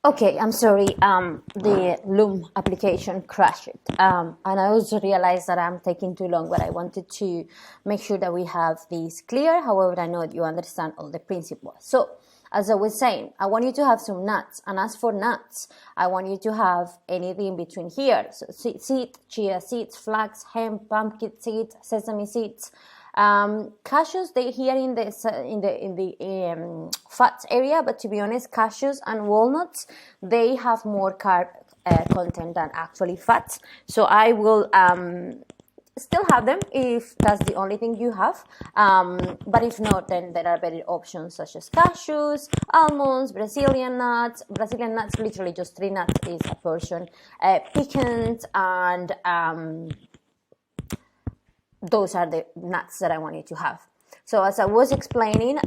Okay, I'm sorry. The Loom application crashed, and I also realized that I'm taking too long. But I wanted to make sure that we have this clear. However, I know that you understand all the principles. So, as I was saying, I want you to have some nuts, and as for nuts, I want you to have anything between here. So, seed, chia seeds, flax, hemp, pumpkin seeds, sesame seeds. Cashews, they here in the fats area, but to be honest, cashews and walnuts, they have more carb content than actually fats. So I will still have them if that's the only thing you have, but if not, then there are better options such as cashews, almonds, Brazilian nuts, literally just 3 nuts is a portion, pecans, and those are the nuts that I want you to have. So as I was explaining,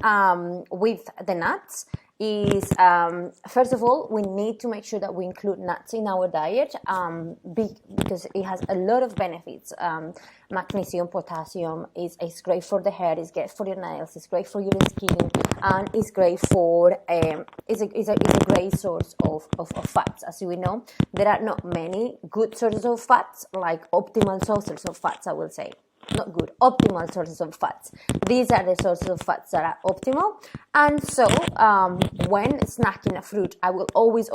with the nuts is, first of all, we need to make sure that we include nuts in our diet, because it has a lot of benefits. Magnesium, potassium is great for the hair, it's great for your nails, it's great for your skin, and it's great for, it's a great source of fats. As we know, there are not many good sources of fats, like optimal sources of fats, I will say. Not good, optimal sources of fats. These are the sources of fats that are optimal. And so when snacking a fruit, I will always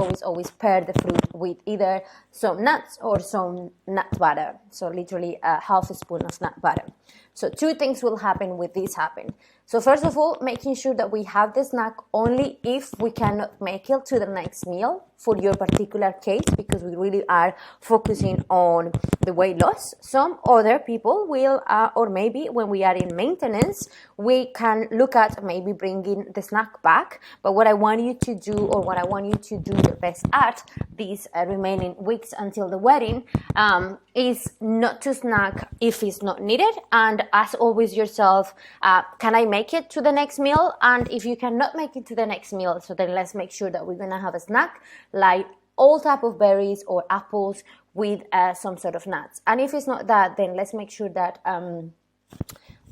pair the fruit with either some nuts or some nut butter. So literally a half a spoon of nut butter. So 2 things will happen with this happen. So first of all, making sure that we have the snack only if we cannot make it to the next meal for your particular case, because we really are focusing on the weight loss. Some other people will, or maybe when we are in maintenance, we can look at maybe bringing the snack back. But what I want you to do, or what I want you to do your best at these remaining weeks until the wedding, is not to snack if it's not needed, and ask always yourself, can I make it to the next meal? And if you cannot make it to the next meal, so then let's make sure that we're gonna have a snack like all type of berries or apples with some sort of nuts. And if it's not that, then let's make sure that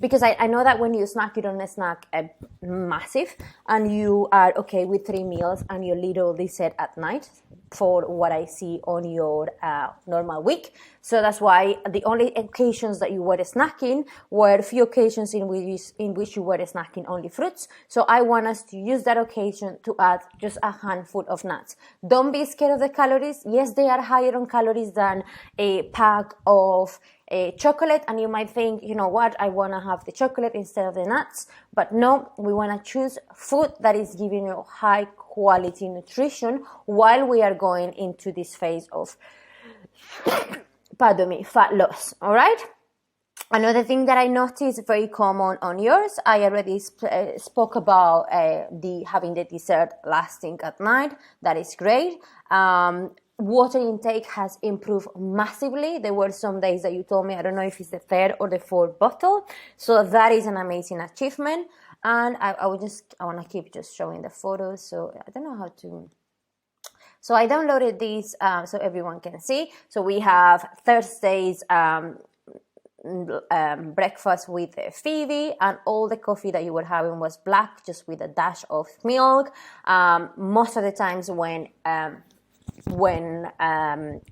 because I know that when you snack, you don't snack massive, and you are okay with 3 meals, and you literally set at night for what I see on your normal week. So that's why the only occasions that you were snacking were a few occasions in which you were snacking only fruits. So I want us to use that occasion to add just a handful of nuts. Don't be scared of the calories. Yes, they are higher on calories than a pack of chocolate, and you might think, you know what, I want to have the chocolate instead of the nuts. But no, we want to choose food that is giving you high quality nutrition while we are going into this phase of pardon me, fat loss. All right. Another thing that I noticed very common on yours, I already spoke about having the dessert lasting at night. That is great. Water intake has improved massively. There were some days that you told me, I don't know if it's the 3rd or the 4th bottle. So that is an amazing achievement. And I want to keep just showing the photos. So I don't know how to. So I downloaded these so everyone can see. So we have Thursday's breakfast with Phoebe, and all the coffee that you were having was black, just with a dash of milk. Most of the times when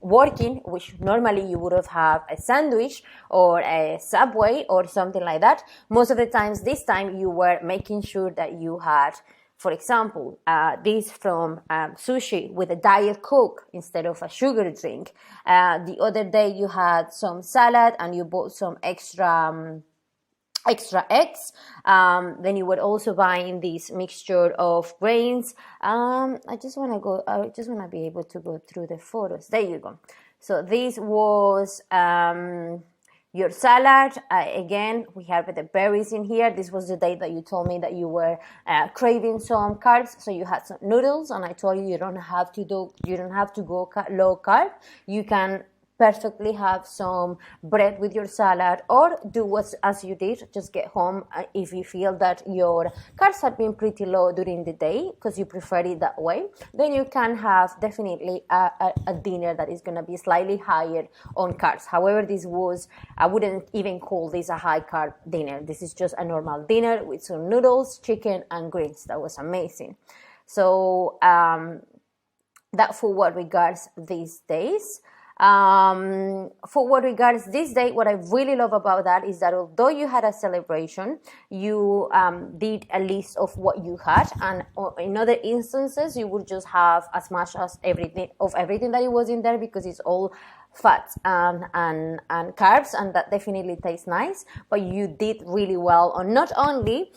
working, which normally you would have a sandwich or a Subway or something like that, most of the times this time you were making sure that you had, for example, this from sushi with a Diet Coke instead of a sugar drink. The other day you had some salad and you bought some extra eggs. Then you were also buying this mixture of grains. I just want to be able to go through the photos. There you go. So this was your salad. Again, we have the berries in here. This was the day that you told me that you were craving some carbs, so you had some noodles, and I told you you don't have to go low carb. You can perfectly have some bread with your salad, or do as you did, just get home if you feel that your carbs have been pretty low during the day because you prefer it that way, then you can have definitely a dinner that is going to be slightly higher on carbs. However, I wouldn't even call this a high carb dinner. This is just a normal dinner with some noodles, chicken and greens. That was amazing. So that for what regards these days. For what regards this day, what I really love about that is that although you had a celebration, you did a list of what you had, and in other instances you would just have as much as everything that it was in there, because it's all fats and carbs, and that definitely tastes nice. But you did really well on not only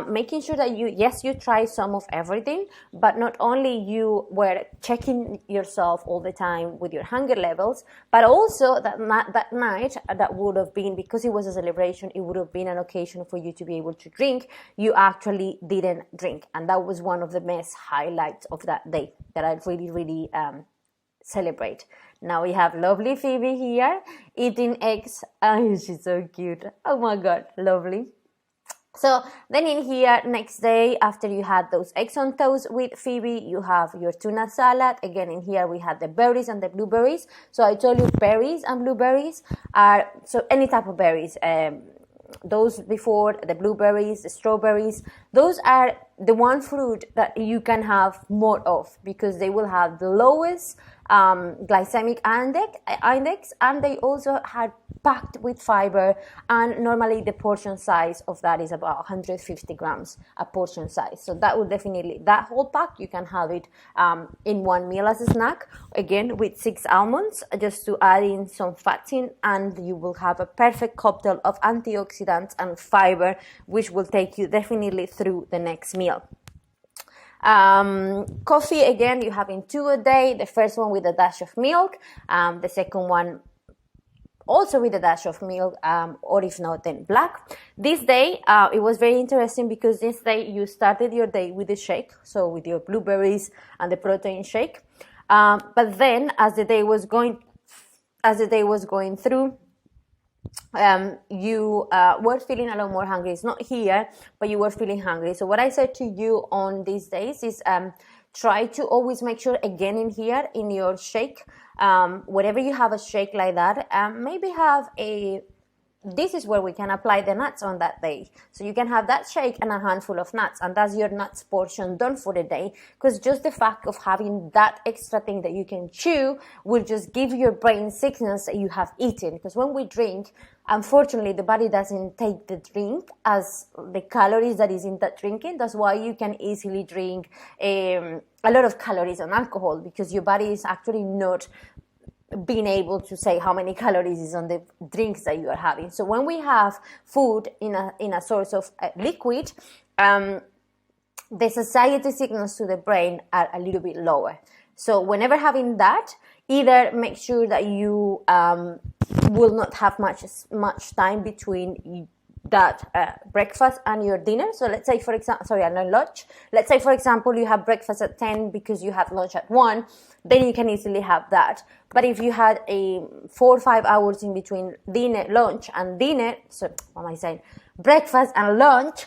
making sure that you try some of everything, but not only you were checking yourself all the time with your hunger levels, but also that night, that would have been, because it was a celebration, it would have been an occasion for you to be able to drink, you actually didn't drink. And that was one of the best highlights of that day that I really celebrate. Now we have lovely Phoebe here eating eggs. Oh, she's so cute. Oh my god, lovely. So then in here, next day, after you had those eggs on toast with Phoebe, you have your tuna salad. Again, in here we had the berries and the blueberries. So I told you berries and blueberries are, so any type of berries. Those before, the blueberries, the strawberries, those are the one fruit that you can have more of, because they will have the lowest glycemic index, and they also had packed with fiber, and normally the portion size of that is about 150 grams a portion size. So that would definitely, that whole pack, you can have it in one meal as a snack, again with 6 almonds, just to add in some fats in, and you will have a perfect cocktail of antioxidants and fiber, which will take you definitely through the next meal. Coffee, again, you're having 2 a day, the first one with a dash of milk, the second one also with a dash of milk, or if not, then black. This day, it was very interesting, because this day you started your day with a shake, so with your blueberries and the protein shake. But then, as the day was going through, you were feeling a lot more hungry. It's not here, but you were feeling hungry. So what I said to you on these days is try to always make sure, again in here, in your shake, whenever you have a shake like that, maybe have this is where we can apply the nuts on that day. So you can have that shake and a handful of nuts, and that's your nuts portion done for the day, because just the fact of having that extra thing that you can chew will just give your brain signals that you have eaten. Because when we drink, unfortunately, the body doesn't take the drink as the calories that is in that drinking. That's why you can easily drink a lot of calories on alcohol, because your body is actually not being able to say how many calories is on the drinks that you are having. So when we have food in a source of liquid, the satiety signals to the brain are a little bit lower. So whenever having that, either make sure that you will not have much time between that breakfast and your dinner. So let's say, for example, lunch. Let's say, for example, you have breakfast at 10 because you had lunch at 1, then you can easily have that. But if you had 4 or 5 hours in between lunch and dinner, so what am I saying? Breakfast and lunch,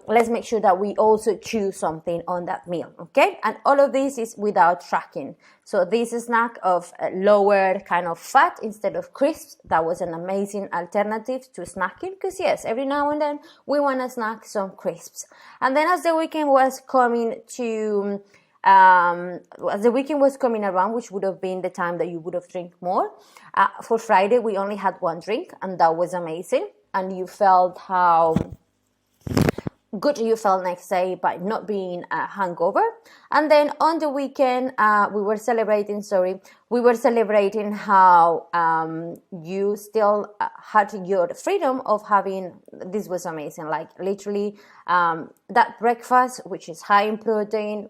let's make sure that we also choose something on that meal, okay? And all of this is without tracking. So this snack of lower kind of fat instead of crisps, that was an amazing alternative to snacking, because yes, every now and then we want to snack some crisps. And then as the weekend was coming around, which would have been the time that you would have drank more, for Friday we only had 1 drink, and that was amazing. And you felt how good you felt next day by not being hungover. And then on the weekend, we were celebrating how you still had your freedom of having, this was amazing, like literally that breakfast, which is high in protein.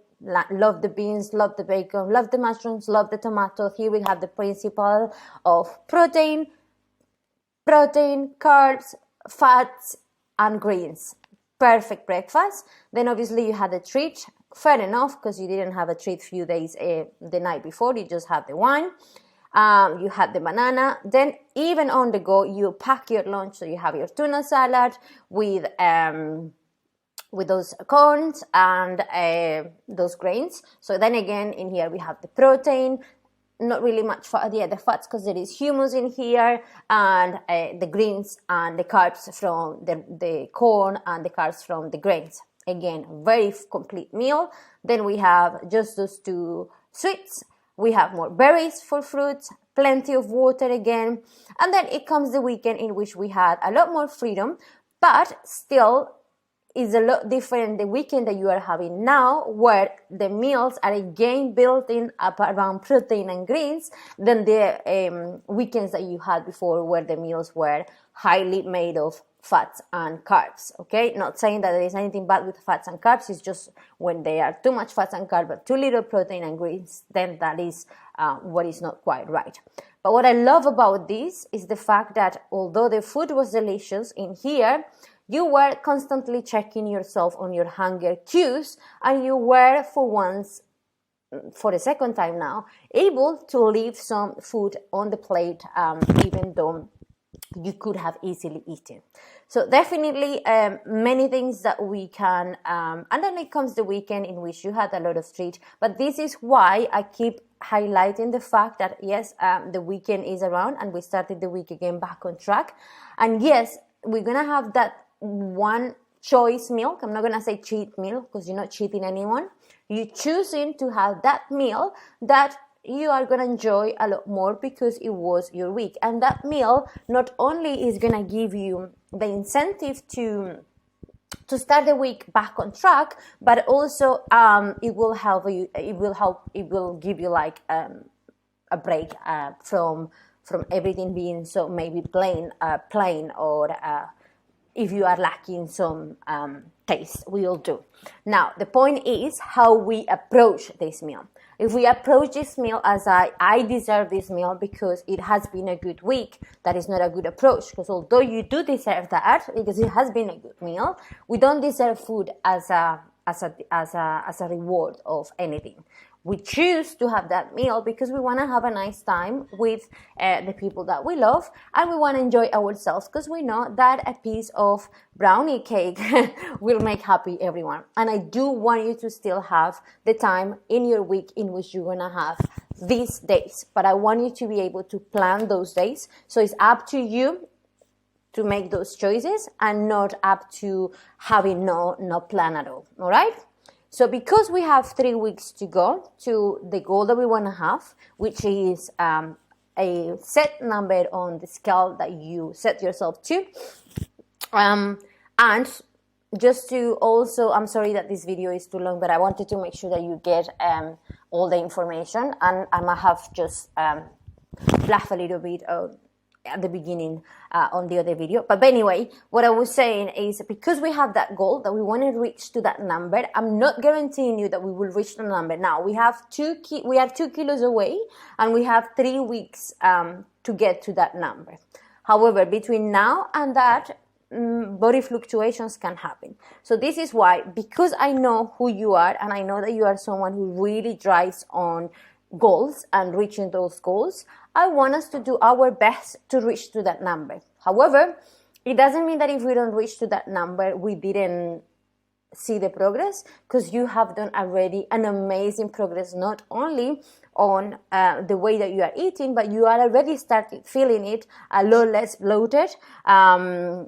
Love the beans, love the bacon, love the mushrooms, love the tomato. Here we have the principle of protein, carbs, fats, and greens. Perfect breakfast. Then obviously you had a treat. Fair enough, because you didn't have a treat few days the night before. You just had the wine. You had the banana. Then even on the go, you pack your lunch. So you have your tuna salad with those corns and those grains. So then again, in here we have the protein, not really much fat, the fats, because there is humus in here, and the greens and the carbs from the corn and the carbs from the grains. Again, very complete meal. Then we have just those 2 sweets, we have more berries for fruits, plenty of water again, and then it comes the weekend in which we had a lot more freedom, but still is a lot different the weekend that you are having now, where the meals are again built in up around protein and greens than the weekends that you had before, where the meals were highly made of fats and carbs. Okay, not saying that there is anything bad with fats and carbs, it's just when they are too much fats and carbs but too little protein and greens, then that is what is not quite right. But what I love about this is the fact that although the food was delicious in here, you were constantly checking yourself on your hunger cues, and you were for once, for the second time now, able to leave some food on the plate, even though you could have easily eaten. So definitely many things that we can, and then it comes the weekend in which you had a lot of treat, but this is why I keep highlighting the fact that yes, the weekend is around and we started the week again back on track. And yes, we're gonna have that one choice meal. I'm not gonna say cheat meal because you're not cheating anyone. You're choosing to have that meal that you are gonna enjoy a lot more because it was your week. And that meal not only is gonna give you the incentive to start the week back on track, but also it will give you like a break from everything being so maybe plain or if you are lacking some taste. We all do. Now the point is how we approach this meal. If we approach this meal as I deserve this meal because it has been a good week, that is not a good approach, because although you do deserve that because it has been a good meal, we don't deserve food as a reward of anything. We choose to have that meal because we want to have a nice time with the people that we love, and we want to enjoy ourselves because we know that a piece of brownie cake will make happy everyone. And I do want you to still have the time in your week in which you're going to have these days, but I want you to be able to plan those days. So it's up to you to make those choices and not up to having no plan at all. All right? So because we have 3 weeks to go to the goal that we want to have, which is a set number on the scale that you set yourself to, and just to also, I'm sorry that this video is too long, but I wanted to make sure that you get all the information, and I might have just laughed a little bit at the beginning on the other video. But anyway, what I was saying is because we have that goal that we want to reach to that number, I'm not guaranteeing you that we will reach the number. Now we have 2 kilos away and we have 3 weeks to get to that number. However, between now and that, body fluctuations can happen. So this is why, because I know who you are and I know that you are someone who really drives on goals and reaching those goals, I want us to do our best to reach to that number. However, it doesn't mean that if we don't reach to that number, we didn't see the progress, because you have done already an amazing progress, not only on the way that you are eating, but you are already started feeling it a lot less bloated, a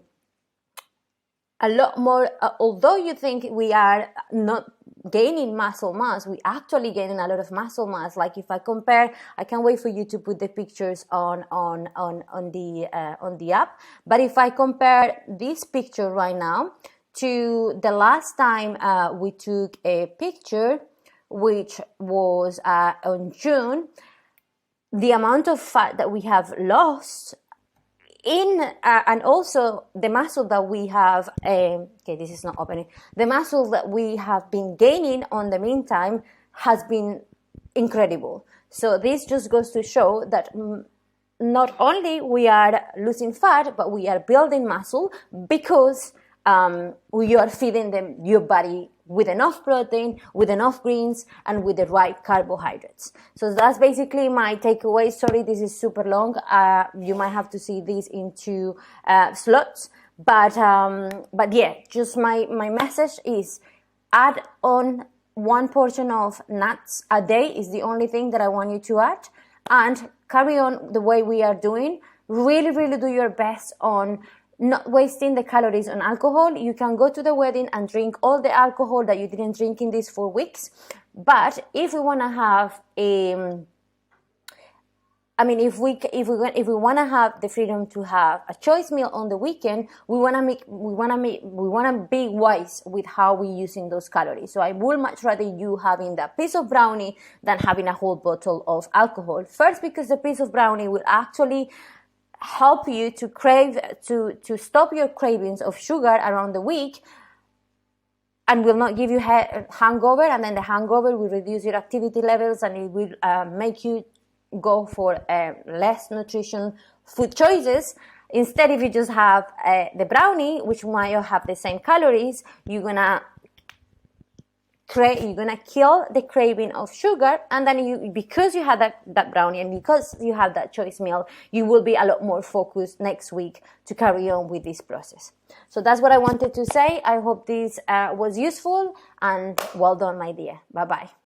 lot more, although you think we are not gaining muscle mass, we actually gaining a lot of muscle mass. Like if I compare, I can't wait for you to put the pictures on the app. But if I compare this picture right now to the last time we took a picture, which was on June, the amount of fat that we have lost and also the muscle that we have, okay, this is not opening, the muscle that we have been gaining on the meantime has been incredible. So this just goes to show that not only we are losing fat, but we are building muscle because you are feeding your body with enough protein, with enough greens, and with the right carbohydrates. So that's basically my takeaway. Sorry, this is super long. You might have to see this into slots. But yeah, just my message is add on 1 portion of nuts a day is the only thing that I want you to add. And carry on the way we are doing. Really, really do your best on not wasting the calories on alcohol. You can go to the wedding and drink all the alcohol that you didn't drink in these 4 weeks. But if we want to have if we want to have the freedom to have a choice meal on the weekend, we want to be wise with how we're using those calories. So I would much rather you having that piece of brownie than having a whole bottle of alcohol. First, because the piece of brownie will actually help you to stop your cravings of sugar around the week, and will not give you hangover, and then the hangover will reduce your activity levels, and it will make you go for less nutrition food choices. Instead, if you just have the brownie, which might have the same calories, you're gonna kill the craving of sugar, and then because you had that brownie and because you have that choice meal, you will be a lot more focused next week to carry on with this process. So that's what I wanted to say. I hope this was useful, and well done, my dear. Bye bye.